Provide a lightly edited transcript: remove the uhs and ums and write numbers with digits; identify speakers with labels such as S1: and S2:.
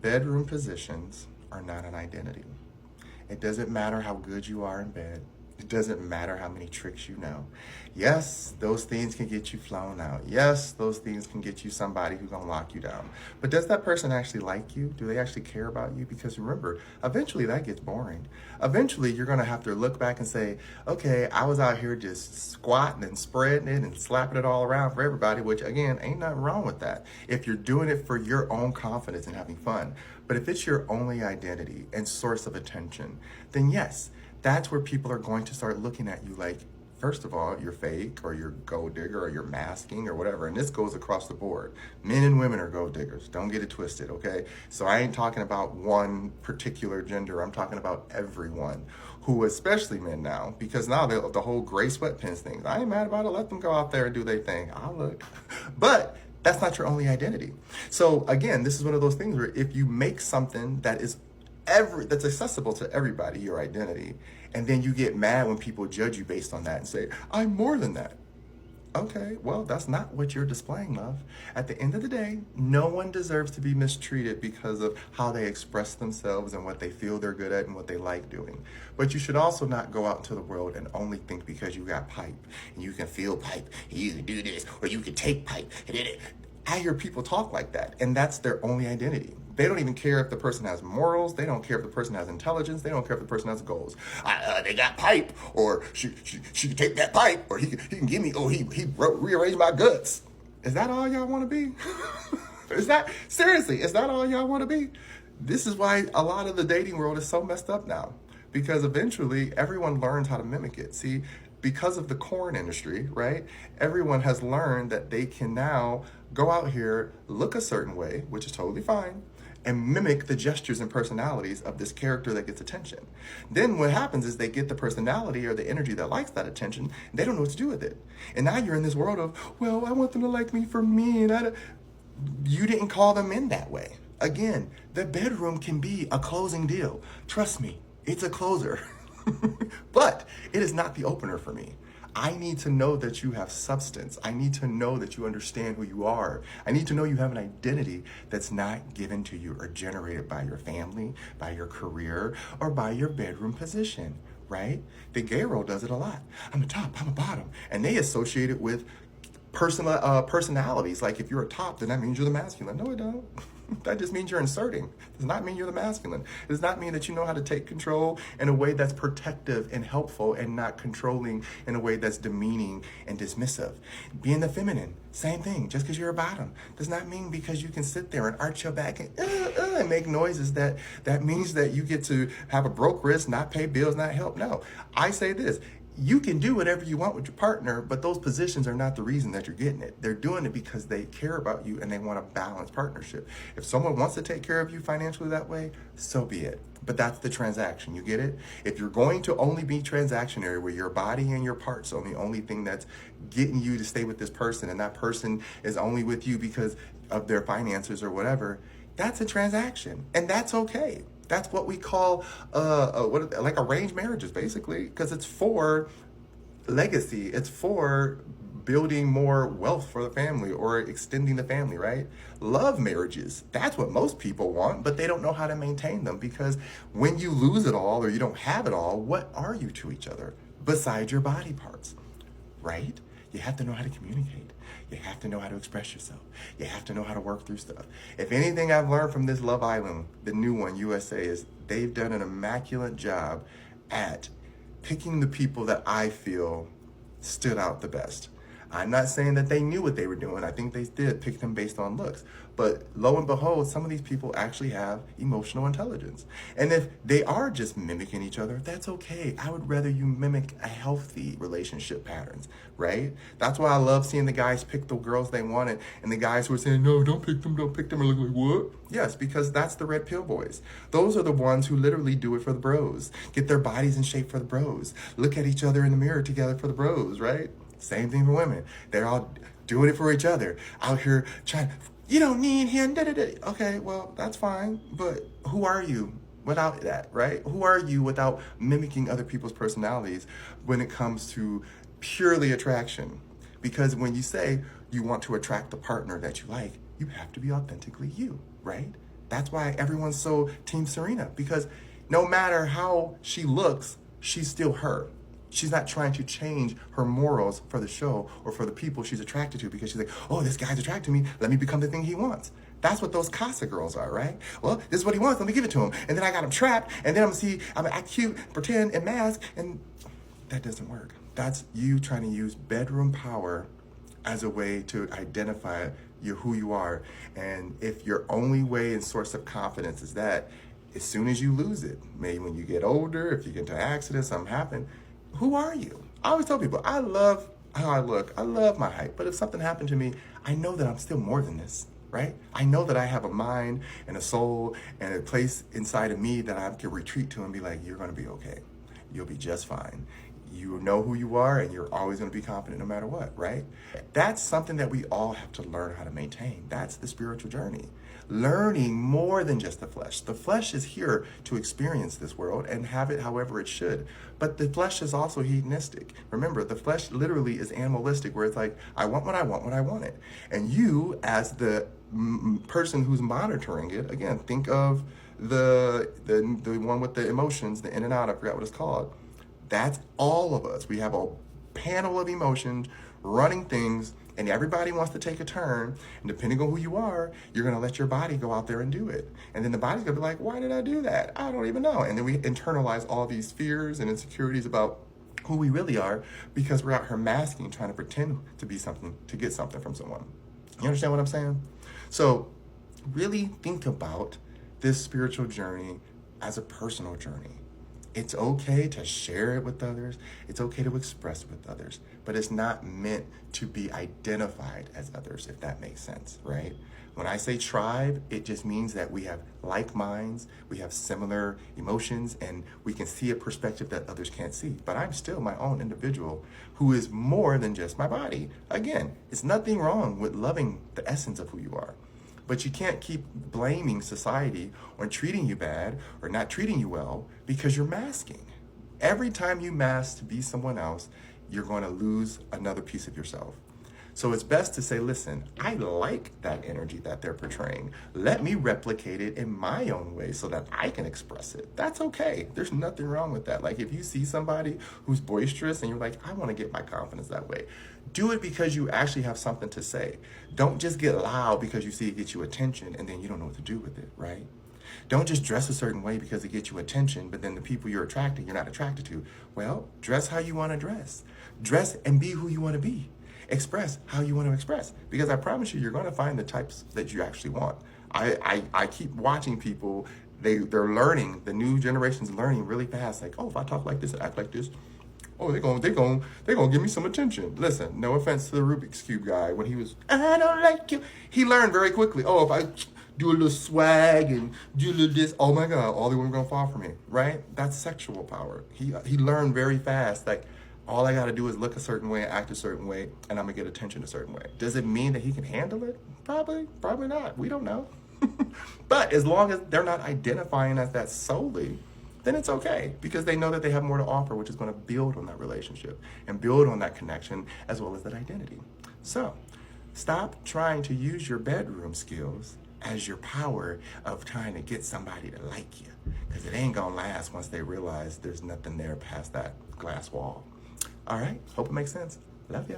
S1: bedroom positions are not an identity. It doesn't matter how good you are in bed. It doesn't matter how many tricks you know. Yes, those things can get you flown out. Yes, those things can get you somebody who's gonna lock you down. But does that person actually like you? Do they actually care about you? Because remember, eventually that gets boring. Eventually you're gonna have to look back and say, okay, I was out here just squatting and spreading it and slapping it all around for everybody, which again, ain't nothing wrong with that. If you're doing it for your own confidence and having fun. But if it's your only identity and source of attention, then yes, that's where people are going to start looking at you like, first of all, you're fake or you're gold digger or you're masking or whatever. And this goes across the board. Men and women are gold diggers. Don't get it twisted, okay? So I ain't talking about one particular gender. I'm talking about everyone who, especially men now, because now the whole gray sweatpants thing, I ain't mad about it. Let them go out there and do their thing. I'll look. But that's not your only identity. So again, this is one of those things where if you make something that is that's accessible to everybody, your identity, and then you get mad when people judge you based on that and say, I'm more than that. Okay, well, that's not what you're displaying, love. At the end of the day, no one deserves to be mistreated because of how they express themselves and what they feel they're good at and what they like doing. But you should also not go out into the world and only think because you got pipe and you can feel pipe and you can do this or you can take pipe. I hear people talk like that, and that's their only identity. They don't even care if the person has morals. They don't care if the person has intelligence. They don't care if the person has goals. They got pipe, or she can take that pipe, or he can give me. Oh, he rearranged my guts. Is that all y'all want to be? Is that seriously? Is that all y'all want to be? This is why a lot of the dating world is so messed up now, because eventually everyone learns how to mimic it. See, because of the corn industry, right? Everyone has learned that they can now go out here, look a certain way, which is totally fine, and mimic the gestures and personalities of this character that gets attention. Then what happens is they get the personality or the energy that likes that attention, and they don't know what to do with it. And now you're in this world of, well, I want them to like me for me, and you didn't call them in that way. Again, the bedroom can be a closing deal. Trust me, it's a closer. But it is not the opener for me. I need to know that you have substance. I need to know that you understand who you are. I need to know you have an identity that's not given to you or generated by your family, by your career, or by your bedroom position, right? The gay world does it a lot. I'm a top, I'm a bottom. And they associate it with personalities. Like if you're a top, then that means you're the masculine. No, it don't. That just means you're inserting. It does not mean you're the masculine. It does not mean that you know how to take control in a way that's protective and helpful and not controlling in a way that's demeaning and dismissive. Being the feminine, same thing. Just because you're a bottom does not mean because you can sit there and arch your back and make noises that means that you get to have a broke wrist, not pay bills, not help. No, I say this. You can do whatever you want with your partner, but those positions are not the reason that you're getting it. They're doing it because they care about you and they want a balanced partnership. If someone wants to take care of you financially that way, so be it. But that's the transaction. You get it? If you're going to only be transactionary, where your body and your parts are the only thing that's getting you to stay with this person, and that person is only with you because of their finances or whatever, that's a transaction, and that's okay. That's what we call like arranged marriages, basically, because it's for legacy. It's for building more wealth for the family or extending the family, right? Love marriages, that's what most people want, but they don't know how to maintain them, because when you lose it all or you don't have it all, what are you to each other besides your body parts, right? You have to know how to communicate. You have to know how to express yourself. You have to know how to work through stuff. If anything I've learned from this Love Island, the new one, USA, is they've done an immaculate job at picking the people that I feel stood out the best. I'm not saying that they knew what they were doing. I think they did pick them based on looks. But lo and behold, some of these people actually have emotional intelligence. And if they are just mimicking each other, that's okay. I would rather you mimic a healthy relationship patterns, right? That's why I love seeing the guys pick the girls they wanted, and the guys who are saying, no, don't pick them, are looking like, what? Yes, because that's the red pill boys. Those are the ones who literally do it for the bros. Get their bodies in shape for the bros. Look at each other in the mirror together for the bros, right? Same thing for women. They're all doing it for each other. Out here trying, you don't need him. Okay, well, that's fine. But who are you without that, right? Who are you without mimicking other people's personalities when it comes to purely attraction? Because when you say you want to attract the partner that you like, you have to be authentically you, right? That's why everyone's so Team Serena, because no matter how she looks, she's still her. She's not trying to change her morals for the show or for the people she's attracted to, because she's like, oh, this guy's attracted to me. Let me become the thing he wants. That's what those Casa girls are, right? Well, this is what he wants. Let me give it to him. And then I got him trapped. And then I'm gonna act cute, pretend, and mask. And that doesn't work. That's you trying to use bedroom power as a way to identify who you are. And if your only way and source of confidence is that, as soon as you lose it, maybe when you get older, if you get into an accident, something happened, who are you? I always tell people, I love how I look. I love my height. But if something happened to me, I know that I'm still more than this, right? I know that I have a mind and a soul and a place inside of me that I can retreat to and be like, you're going to be okay. You'll be just fine. You know who you are, and you're always going to be confident no matter what, right? That's something that we all have to learn how to maintain. That's the spiritual journey. Learning more than just the flesh. The flesh is here to experience this world and have it however it should. But the flesh is also hedonistic. Remember, the flesh literally is animalistic, where it's like, I want what I want when I want it. And you, as the person who's monitoring it, again, think of the one with the emotions, the in and out, I forgot what it's called. That's all of us. We have a panel of emotions running things, and everybody wants to take a turn. And depending on who you are, you're going to let your body go out there and do it. And then the body's going to be like, why did I do that? I don't even know. And then we internalize all these fears and insecurities about who we really are, because we're out here masking, trying to pretend to be something, to get something from someone. You understand what I'm saying? So really think about this spiritual journey as a personal journey. It's okay to share it with others. It's okay to express it with others, but it's not meant to be identified as others, if that makes sense, right? When I say tribe, it just means that we have like minds, we have similar emotions, and we can see a perspective that others can't see. But I'm still my own individual who is more than just my body. Again, it's nothing wrong with loving the essence of who you are. But you can't keep blaming society on treating you bad or not treating you well, because you're masking. Every time you mask to be someone else, you're going to lose another piece of yourself. So it's best to say, listen, I like that energy that they're portraying. Let me replicate it in my own way so that I can express it. That's okay. There's nothing wrong with that. Like if you see somebody who's boisterous and you're like, I want to get my confidence that way, do it because you actually have something to say. Don't just get loud because you see it gets you attention and then you don't know what to do with it, right? Don't just dress a certain way because it gets you attention, but then the people you're attracting, you're not attracted to. Well, dress how you want to dress. Dress and be who you want to be. Express how you want to express, because I promise you, you're going to find the types that you actually want. I keep watching people. They're learning. The new generation's learning really fast. Like, oh, if I talk like this and act like this, oh, they're gonna give me some attention. Listen, no offense to the Rubik's Cube guy. When he was, I don't like you, he learned very quickly. Oh, if I do a little swag and do a little this, oh my God, all the women are gonna fall for me, right? That's sexual power. He learned very fast. Like, all I got to do is look a certain way, act a certain way, and I'm going to get attention a certain way. Does it mean that he can handle it? Probably not. We don't know. But as long as they're not identifying as that solely, then it's okay, because they know that they have more to offer, which is going to build on that relationship and build on that connection as well as that identity. So stop trying to use your bedroom skills as your power of trying to get somebody to like you, because it ain't going to last once they realize there's nothing there past that glass wall. All right, hope it makes sense. Love ya.